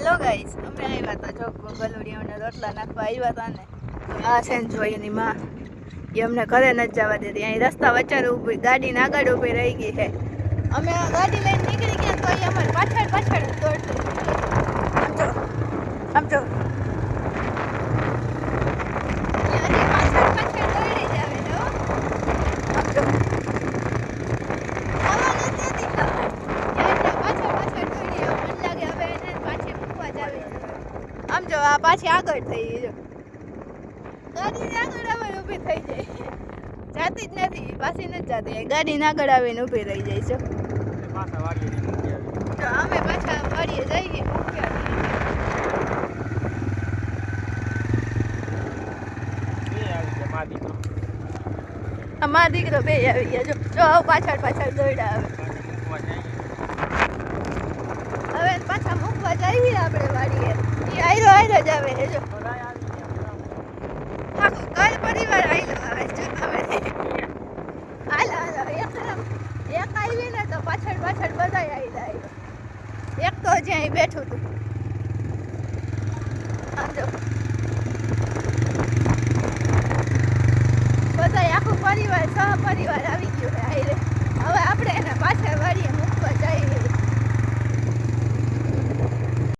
Hello guys, અમે આવ્યા હતા જો ગલુડિયાઓને રોટલા નાખવા આવ્યા હતા ને તો આ છે ને જોઈ એની માં એ અમને ઘરે નથી જવા દેતી. અહીં રસ્તા વચ્ચે ઊભી ગાડીને આગળ ઊભી રહી ગઈ છે. અમે આ ગાડી લઈને નીકળી ગયા તો એ અમારી પાછળ પાછળ દોડતી આમ જો આમ જો આ પાછી આગળ થઈ ગઈ જો ગાડીને આગળ આવીને ઊભી થઈ જાય, જાતી જ નથી, પાછી નથી જાતી, ગાડીને આગળ આવીને ઊભી રહી જાય છે. તો અમે પાછા વાડીએ જઈએ અમારા દીકરો બે આવી ગયા જો જો પાછળ પાછળ દોડ્યા હવે પાછા મૂકવા જઈએ આપણે વાડીએ. એ આયરો આયરો જ આવે જો આખું ઘર પરિવાર આયલો આવે જો અમે હાલો હાલો એક આવી ને તો પાછળ પાછળ બધા આવી જાય. એક તો જ્યાં બેઠું હતું આમ જો બધા આખું પરિવાર સહ પરિવાર આવી ગયું છે આયરે.